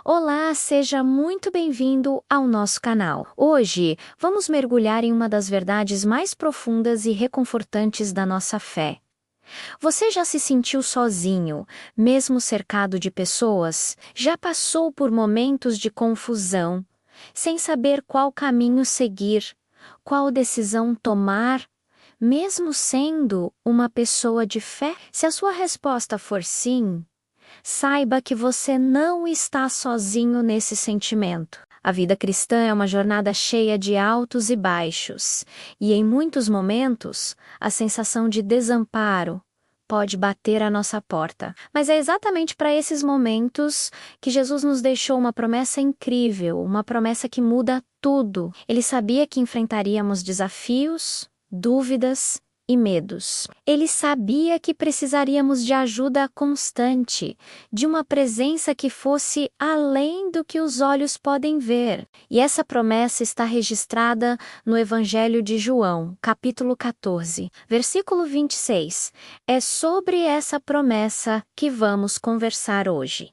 Olá, seja muito bem-vindo ao nosso canal. Hoje, vamos mergulhar em uma das verdades mais profundas e reconfortantes da nossa fé. Você já se sentiu sozinho, mesmo cercado de pessoas? Já passou por momentos de confusão, sem saber qual caminho seguir, qual decisão tomar, mesmo sendo uma pessoa de fé? Se a sua resposta for sim, saiba que você não está sozinho nesse sentimento. A vida cristã é uma jornada cheia de altos e baixos, e em muitos momentos, a sensação de desamparo pode bater à nossa porta. Mas é exatamente para esses momentos que Jesus nos deixou uma promessa incrível, uma promessa que muda tudo. Ele sabia que enfrentaríamos desafios, dúvidas e medos. Ele sabia que precisaríamos de ajuda constante, de uma presença que fosse além do que os olhos podem ver. E essa promessa está registrada no Evangelho de João, capítulo 14, versículo 26. É sobre essa promessa que vamos conversar hoje.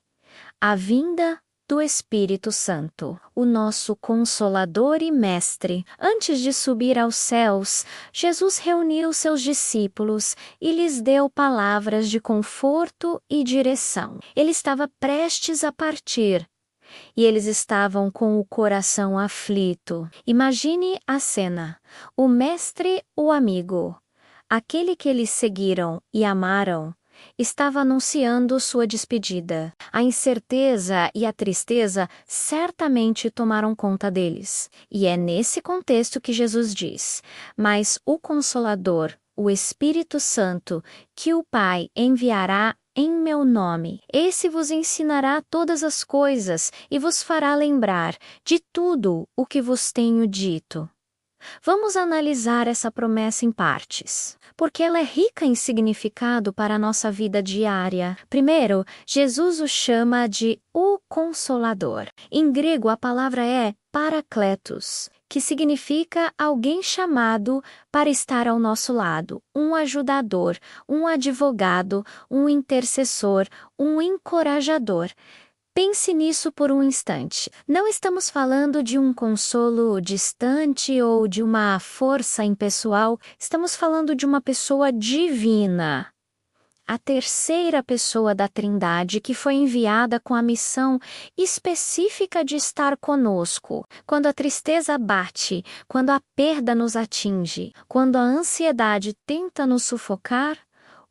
A vinda do Espírito Santo, o nosso Consolador e Mestre. Antes de subir aos céus, Jesus reuniu seus discípulos e lhes deu palavras de conforto e direção. Ele estava prestes a partir e eles estavam com o coração aflito. Imagine a cena: o Mestre, o amigo, aquele que eles seguiram e amaram, estava anunciando sua despedida. A incerteza e a tristeza certamente tomaram conta deles. E é nesse contexto que Jesus diz: "Mas o Consolador, o Espírito Santo, que o Pai enviará em meu nome, esse vos ensinará todas as coisas e vos fará lembrar de tudo o que vos tenho dito." Vamos analisar essa promessa em partes, porque ela é rica em significado para a nossa vida diária. Primeiro, Jesus o chama de o Consolador. Em grego, a palavra é Parakletos, que significa alguém chamado para estar ao nosso lado, um ajudador, um advogado, um intercessor, um encorajador. Pense nisso por um instante. Não estamos falando de um consolo distante ou de uma força impessoal, estamos falando de uma pessoa divina. A terceira pessoa da Trindade que foi enviada com a missão específica de estar conosco. Quando a tristeza bate, quando a perda nos atinge, quando a ansiedade tenta nos sufocar,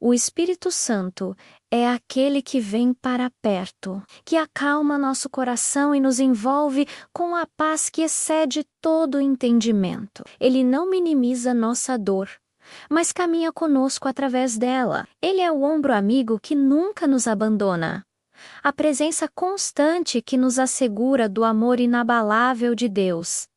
o Espírito Santo é aquele que vem para perto, que acalma nosso coração e nos envolve com a paz que excede todo o entendimento. Ele não minimiza nossa dor, mas caminha conosco através dela. Ele é o ombro amigo que nunca nos abandona. A presença constante que nos assegura do amor inabalável de Deus.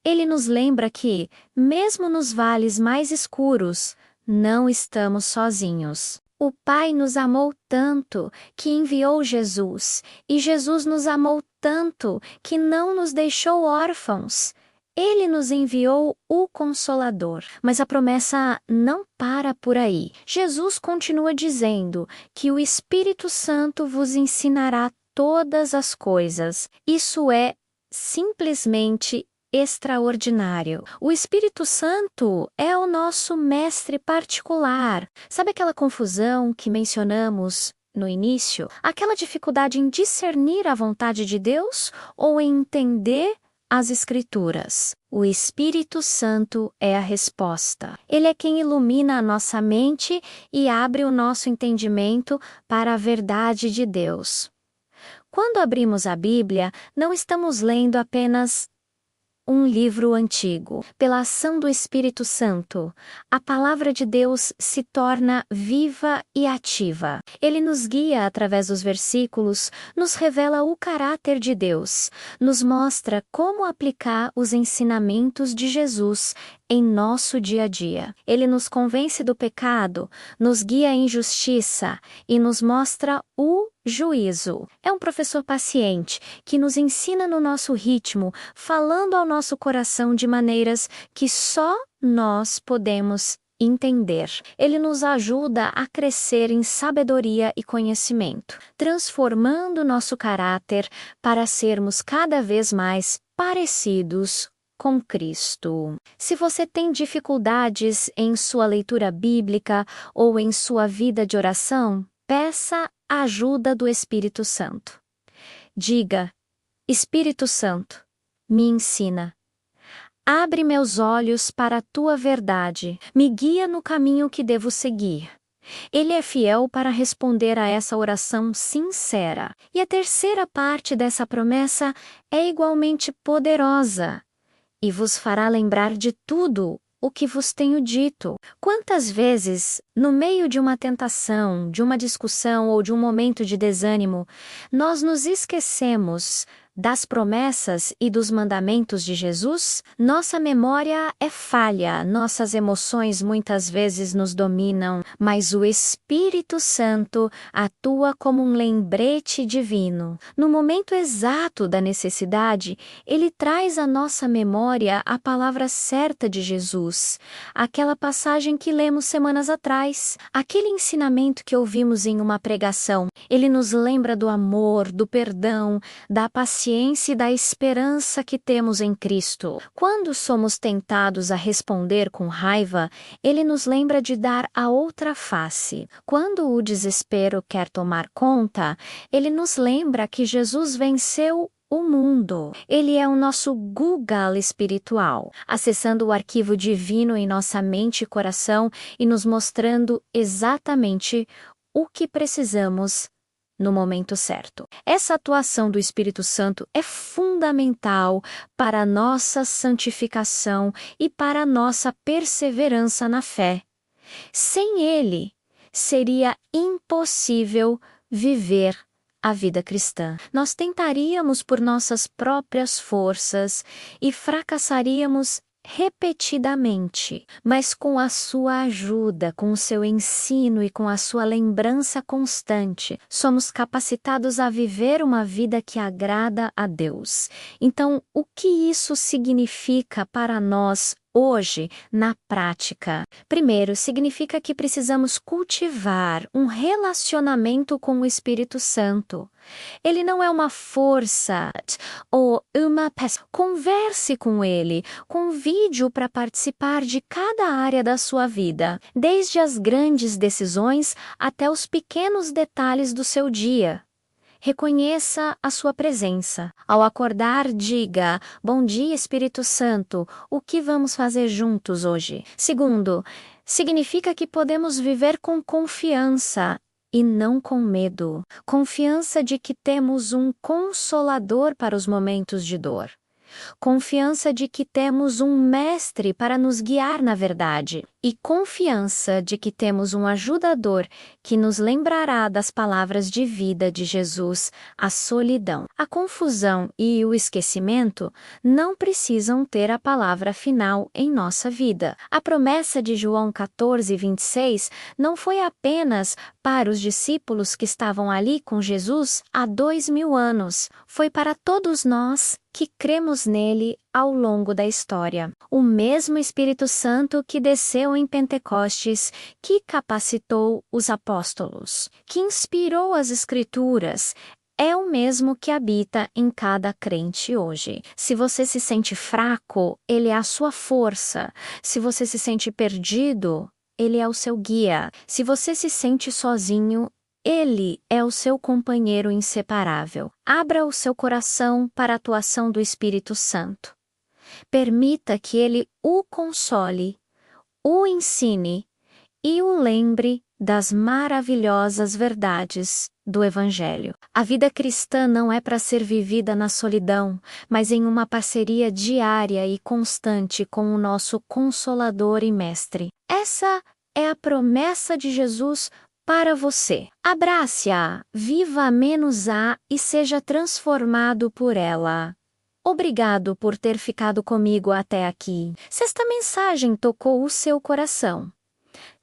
Ele nos lembra que, mesmo nos vales mais escuros, não estamos sozinhos. O Pai nos amou tanto que enviou Jesus, e Jesus nos amou tanto que não nos deixou órfãos. Ele nos enviou o Consolador. Mas a promessa não para por aí. Jesus continua dizendo que o Espírito Santo vos ensinará todas as coisas. Isso é simplesmente extraordinário. O Espírito Santo é o nosso mestre particular. Sabe aquela confusão que mencionamos no início? Aquela dificuldade em discernir a vontade de Deus ou em entender as Escrituras? O Espírito Santo é a resposta. Ele é quem ilumina a nossa mente e abre o nosso entendimento para a verdade de Deus. Quando abrimos a Bíblia, não estamos lendo apenas um livro antigo. Pela ação do Espírito Santo, a palavra de Deus se torna viva e ativa. Ele nos guia através dos versículos, nos revela o caráter de Deus, nos mostra como aplicar os ensinamentos de Jesus em nosso dia a dia. Ele nos convence do pecado, nos guia em justiça e nos mostra o juízo. É um professor paciente que nos ensina no nosso ritmo, falando ao nosso coração de maneiras que só nós podemos entender. Ele nos ajuda a crescer em sabedoria e conhecimento, transformando nosso caráter para sermos cada vez mais parecidos com Cristo. Se você tem dificuldades em sua leitura bíblica ou em sua vida de oração, peça a ajuda do Espírito Santo. Diga: Espírito Santo, me ensina. Abre meus olhos para a tua verdade, me guia no caminho que devo seguir. Ele é fiel para responder a essa oração sincera. E a terceira parte dessa promessa é igualmente poderosa e vos fará lembrar de tudo o que vos tenho dito. Quantas vezes, no meio de uma tentação, de uma discussão ou de um momento de desânimo, nós nos esquecemos das promessas e dos mandamentos de Jesus? Nossa memória é falha, nossas emoções muitas vezes nos dominam, mas o Espírito Santo atua como um lembrete divino. No momento exato da necessidade, ele traz à nossa memória a palavra certa de Jesus, aquela passagem que lemos semanas atrás, aquele ensinamento que ouvimos em uma pregação. Ele nos lembra do amor, do perdão, da paciência e da esperança que temos em Cristo. Quando somos tentados a responder com raiva, ele nos lembra de dar a outra face. Quando o desespero quer tomar conta, ele nos lembra que Jesus venceu o mundo. Ele é o nosso Google espiritual, acessando o arquivo divino em nossa mente e coração e nos mostrando exatamente o que precisamos no momento certo. Essa atuação do Espírito Santo é fundamental para a nossa santificação e para a nossa perseverança na fé. Sem ele, seria impossível viver a vida cristã. Nós tentaríamos por nossas próprias forças e fracassaríamos repetidamente, mas com a sua ajuda, com o seu ensino e com a sua lembrança constante, somos capacitados a viver uma vida que agrada a Deus. Então, o que isso significa para nós hoje, na prática? Primeiro, significa que precisamos cultivar um relacionamento com o Espírito Santo. Ele não é uma força ou uma pessoa. Converse com ele, convide-o para participar de cada área da sua vida, desde as grandes decisões até os pequenos detalhes do seu dia. Reconheça a sua presença. Ao acordar, diga: Bom dia, Espírito Santo, o que vamos fazer juntos hoje? Segundo, significa que podemos viver com confiança e não com medo. Confiança de que temos um consolador para os momentos de dor. Confiança de que temos um mestre para nos guiar na verdade. E confiança de que temos um ajudador que nos lembrará das palavras de vida de Jesus, a solidão. A confusão e o esquecimento não precisam ter a palavra final em nossa vida. A promessa de João 14:26 não foi apenas para os discípulos que estavam ali com Jesus há 2000 anos. Foi para todos nós que cremos nele ao longo da história. O mesmo Espírito Santo que desceu em Pentecostes, que capacitou os apóstolos, que inspirou as Escrituras, é o mesmo que habita em cada crente hoje. Se você se sente fraco, ele é a sua força. Se você se sente perdido, ele é o seu guia. Se você se sente sozinho, ele é o seu companheiro inseparável. Abra o seu coração para a atuação do Espírito Santo. Permita que ele o console, o ensine e o lembre das maravilhosas verdades do Evangelho. A vida cristã não é para ser vivida na solidão, mas em uma parceria diária e constante com o nosso Consolador e Mestre. Essa é a promessa de Jesus para você. Abrace-a, viva menos-a e seja transformado por ela. Obrigado por ter ficado comigo até aqui. Se esta mensagem tocou o seu coração,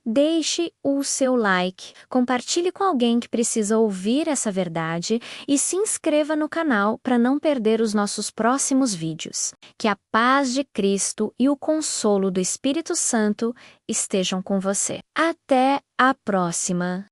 Deixe o seu like, compartilhe com alguém que precisa ouvir essa verdade e se inscreva no canal para não perder os nossos próximos vídeos. Que a paz de Cristo e o consolo do Espírito Santo estejam com você. Até a próxima!